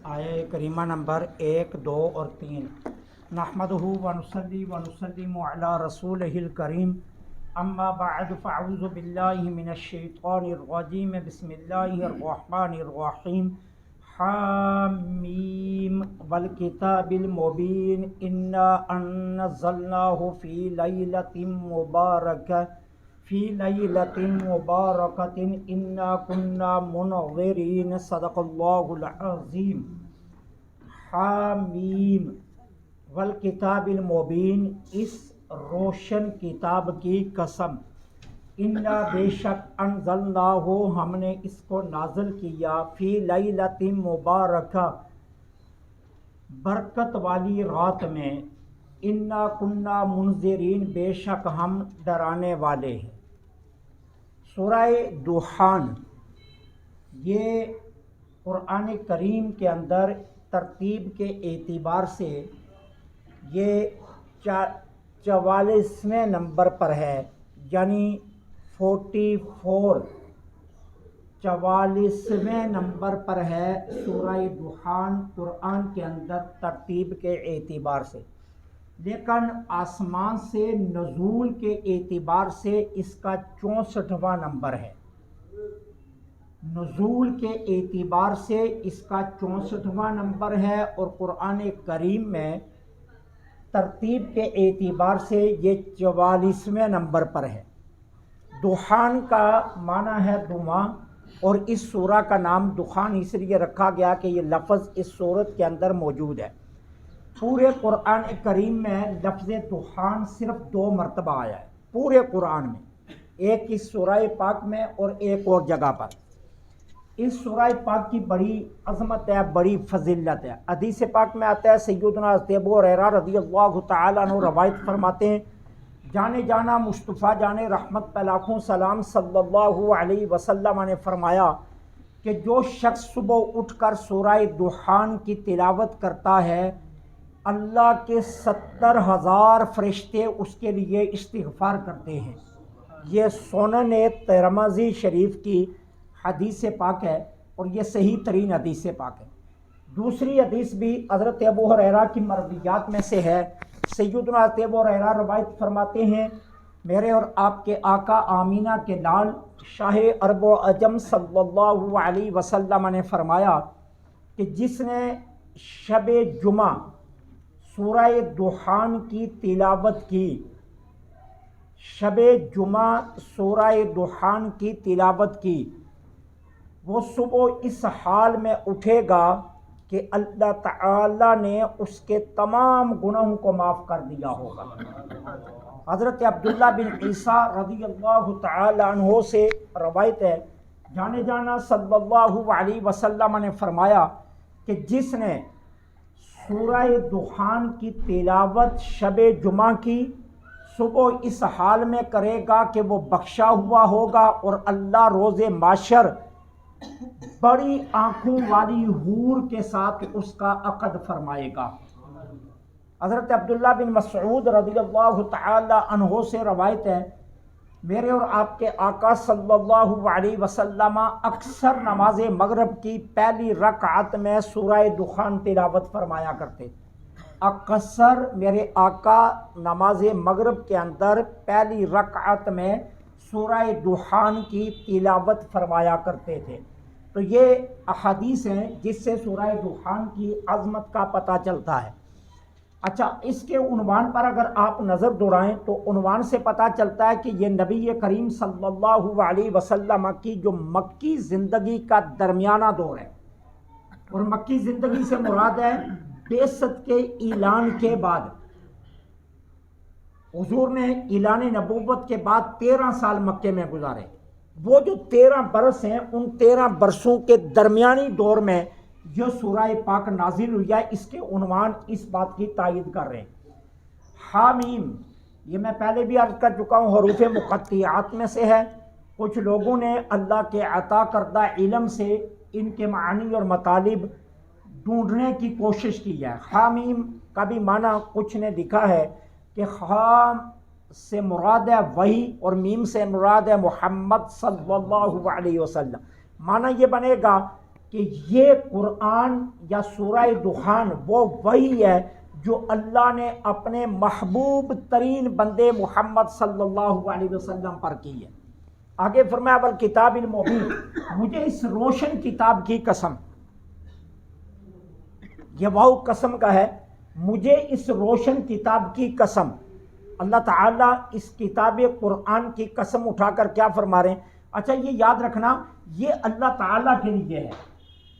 آیہ کریمہ نمبر 1، 2 اور 3۔ نحمدہ ونصلی ونسلم علی رسولہ الکریم، اما بعد فاعوذ باللہ من الشیطان الرجیم، بسم اللہ الرحمن الرحیم۔ حامیم والکتاب المبین، انا انزلناہ فی لیلۃ مبارکہ انا کنا منذرین، صدق اللہ العظیم۔ حامیم والکتاب المبین، اس روشن کتاب کی قسم، انا بے شک انزلناہ ہم نے اس کو نازل کیا، فی لیلۃ مبارکہ برکت والی رات میں، انا کنا منذرین بے شک ہم ڈرانے والے ہیں۔ سورہ دخان یہ قرآن کریم کے اندر ترتیب کے اعتبار سے یہ 44ویں نمبر پر ہے، یعنی 44ویں نمبر پر ہے سورہ دخان قرآن کے اندر ترتیب کے اعتبار سے، لیکن آسمان سے نزول کے اعتبار سے اس کا 64واں نمبر ہے۔ نزول کے اعتبار سے اس کا 64واں نمبر ہے، اور قرآن کریم میں ترتیب کے اعتبار سے یہ 44ویں نمبر پر ہے۔ دخان کا معنی ہے دھواں، اور اس سورہ کا نام دخان اس لیے رکھا گیا کہ یہ لفظ اس سورت کے اندر موجود ہے۔ پورے قرآن کریم میں لفظ دخان صرف 2 مرتبہ آیا ہے پورے قرآن میں، ایک اس سورہ پاک میں اور ایک اور جگہ پر۔ اس سورہ پاک کی بڑی عظمت ہے، بڑی فضیلت ہے۔ حدیث پاک میں آتا ہے، سیدنا ابو ہریرہ رضی اللہ تعالیٰ عنہ روایت فرماتے ہیں، جانے جانا مصطفیٰ جانے رحمت پہ لاکھوں سلام صلی اللہ علیہ وسلم نے فرمایا کہ جو شخص صبح اٹھ کر سورہ دخان کی تلاوت کرتا ہے، اللہ کے 70,000 فرشتے اس کے لیے استغفار کرتے ہیں۔ یہ سنن ترمذی شریف کی حدیث پاک ہے، اور یہ صحیح ترین حدیث پاک ہے۔ دوسری حدیث بھی حضرت ابو ہریرہ کی مرویات میں سے ہے۔ سیدنا ابو ہریرہ روایت فرماتے ہیں، میرے اور آپ کے آقا آمینہ کے لال شاہ عرب و عجم صلی اللہ علیہ وسلم نے فرمایا کہ جس نے شب جمعہ سورہ دخان کی تلاوت کی، شب جمعہ سورہ دخان کی تلاوت کی، وہ صبح اس حال میں اٹھے گا کہ اللہ تعالی نے اس کے تمام گناہوں کو معاف کر دیا ہوگا۔ حضرت عبداللہ بن عیسیٰ رضی اللہ تعالی عنہ سے روایت ہے، جانے جانا صلی اللہ علیہ وسلم نے فرمایا کہ جس نے سورہ دخان کی تلاوت شب جمعہ کی، صبح اس حال میں کرے گا کہ وہ بخشا ہوا ہوگا، اور اللہ روز محشر بڑی آنکھوں والی حور کے ساتھ اس کا عقد فرمائے گا۔ حضرت عبداللہ بن مسعود رضی اللہ تعالی عنہ سے روایت ہے، میرے اور آپ کے آقا صلی اللہ علیہ وسلم اکثر نماز مغرب کی پہلی رکعت میں سورہ دخان تلاوت فرمایا کرتے۔ اکثر میرے آقا نماز مغرب کے اندر پہلی رکعت میں سورہ دخان کی تلاوت فرمایا کرتے تھے۔ تو یہ احادیث ہیں جس سے سورہ دخان کی عظمت کا پتہ چلتا ہے۔ اچھا، اس کے عنوان پر اگر آپ نظر دوڑائیں تو عنوان سے پتہ چلتا ہے کہ یہ نبی کریم صلی اللہ علیہ وسلم کی جو مکی زندگی کا درمیانہ دور ہے، اور مکی زندگی سے مراد ہے بعثت کے اعلان کے بعد۔ حضور نے اعلان نبوت کے بعد 13 سال مکے میں گزارے۔ وہ جو 13 برس ہیں، ان 13 برسوں کے درمیانی دور میں جو سورہ پاک نازل ہوئی ہے، اس کے عنوان اس بات کی تائید کر رہے ہیں۔ حامیم، یہ میں پہلے بھی عرض کر چکا ہوں، حروف مقطعات میں سے ہے۔ کچھ لوگوں نے اللہ کے عطا کردہ علم سے ان کے معانی اور مطالب ڈھونڈنے کی کوشش کی ہے۔ حامیم کا بھی معنی کچھ نے لکھا ہے کہ خام سے مراد ہے وحی، اور میم سے مراد ہے محمد صلی اللہ علیہ وسلم۔ معنی یہ بنے گا کہ یہ قرآن یا سورہ دخان وہ وہی ہے جو اللہ نے اپنے محبوب ترین بندے محمد صلی اللہ علیہ وسلم پر کی ہے۔ آگے فرمایا والکتاب المبین، مجھے اس روشن کتاب کی قسم، یہ واو قسم کا ہے، مجھے اس روشن کتاب کی قسم۔ اللہ تعالیٰ اس کتاب قرآن کی قسم اٹھا کر کیا فرما رہے ہیں؟ اچھا یہ یاد رکھنا، یہ اللہ تعالیٰ کے لیے ہے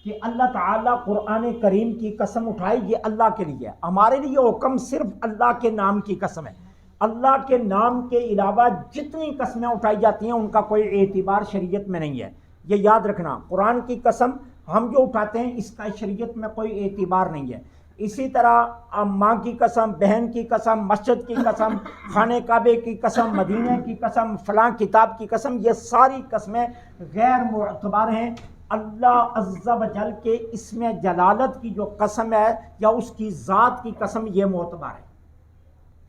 کہ اللہ تعالیٰ قرآن کریم کی قسم اٹھائے، یہ اللہ کے لیے ہے۔ ہمارے لیے حکم صرف اللہ کے نام کی قسم ہے۔ اللہ کے نام کے علاوہ جتنی قسمیں اٹھائی جاتی ہیں ان کا کوئی اعتبار شریعت میں نہیں ہے، یہ یاد رکھنا۔ قرآن کی قسم ہم جو اٹھاتے ہیں اس کا شریعت میں کوئی اعتبار نہیں ہے۔ اسی طرح ماں کی قسم، بہن کی قسم، مسجد کی قسم، خانہ کعبے کی قسم، مدینہ کی قسم، فلاں کتاب کی قسم، یہ ساری قسمیں غیر معتبر ہیں۔ اللہ عز و جل کے اسم جلالت کی جو قسم ہے یا اس کی ذات کی قسم یہ معتبر ہے۔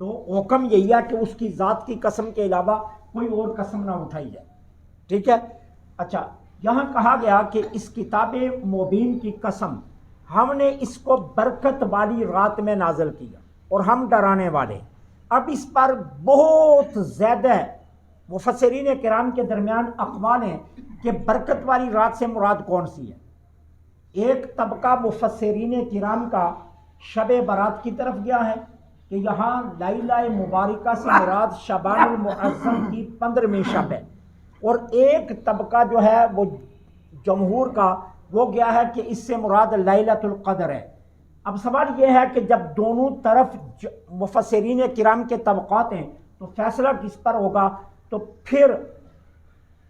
تو حکم یہی ہے کہ اس کی ذات کی قسم کے علاوہ کوئی اور قسم نہ اٹھائی جائے، ٹھیک ہے۔ اچھا یہاں کہا گیا کہ اس کتاب مبین کی قسم، ہم نے اس کو برکت والی رات میں نازل کیا اور ہم ڈرانے والے۔ اب اس پر بہت زیادہ مفسرین کرام کے درمیان اقوال ہیں کہ برکت والی رات سے مراد کون سی ہے۔ ایک طبقہ مفسرین کرام کا شب برات کی طرف گیا ہے کہ یہاں لیلہ مبارکہ سے مراد شعبان المعظم کی 15ویں شب ہے، اور ایک طبقہ جو ہے وہ جمہور کا وہ گیا ہے کہ اس سے مراد لیلۃ القدر ہے۔ اب سوال یہ ہے کہ جب دونوں طرف مفسرین کرام کے طبقات ہیں تو فیصلہ کس پر ہوگا؟ تو پھر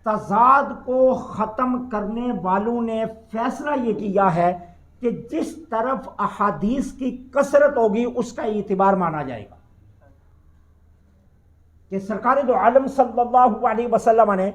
تضاد کو ختم کرنے والوں نے فیصلہ یہ کیا ہے کہ جس طرف احادیث کی کثرت ہوگی اس کا اعتبار مانا جائے گا، کہ سرکار دو عالم صلی اللہ علیہ وسلم نے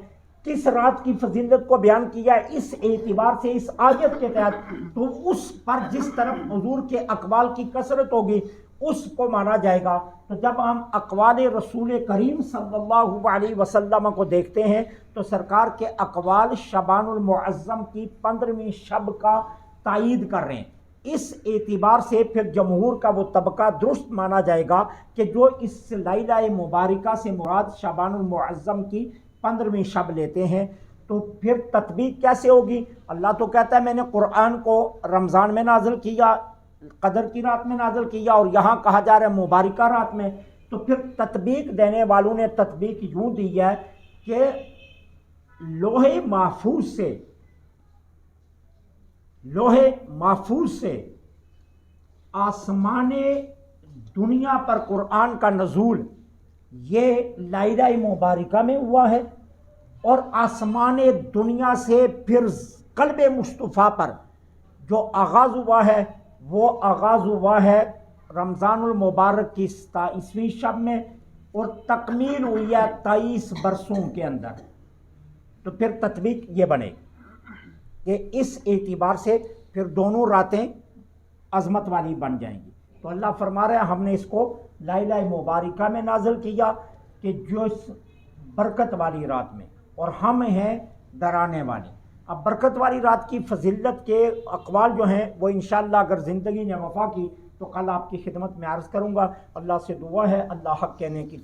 کس رات کی فضیلت کو بیان کیا ہے اس اعتبار سے اس آیت کے تحت، تو اس پر جس طرف حضور کے اقوال کی کثرت ہوگی اس کو مانا جائے گا۔ تو جب ہم اقوال رسول کریم صلی اللہ علیہ وسلم کو دیکھتے ہیں تو سرکار کے اقوال شعبان المعظم کی 15ویں شب کا تائید کر رہے ہیں۔ اس اعتبار سے پھر جمہور کا وہ طبقہ درست مانا جائے گا کہ جو اس لیلہ مبارکہ سے مراد شعبان المعظم کی 15ویں شب لیتے ہیں۔ تو پھر تطبیق کیسے ہوگی؟ اللہ تو کہتا ہے میں نے قرآن کو رمضان میں نازل کیا، قدر کی رات میں نازل کیا، اور یہاں کہا جا رہا ہے مبارکہ رات میں۔ تو پھر تطبیق دینے والوں نے تطبیق یوں دی ہے کہ لوح محفوظ سے آسمان دنیا پر قرآن کا نزول یہ لیلہ مبارکہ میں ہوا ہے، اور آسمان دنیا سے پھر قلب مصطفیٰ پر جو آغاز ہوا ہے وہ آغاز ہوا ہے رمضان المبارک کی 27ویں شب میں، اور تکمیل ہوئی ہے 23 برسوں کے اندر۔ تو پھر تطبیق یہ بنے کہ اس اعتبار سے پھر دونوں راتیں عظمت والی بن جائیں گی۔ تو اللہ فرما رہا ہے ہم نے اس کو لیلہ مبارکہ میں نازل کیا کہ جو اس برکت والی رات میں، اور ہم ہیں ڈرانے والے۔ اب برکت والی رات کی فضیلت کے اقوال جو ہیں وہ انشاءاللہ اگر زندگی نے وفا کی تو کل آپ کی خدمت میں عرض کروں گا۔ اللہ سے دعا ہے اللہ حق کہنے کی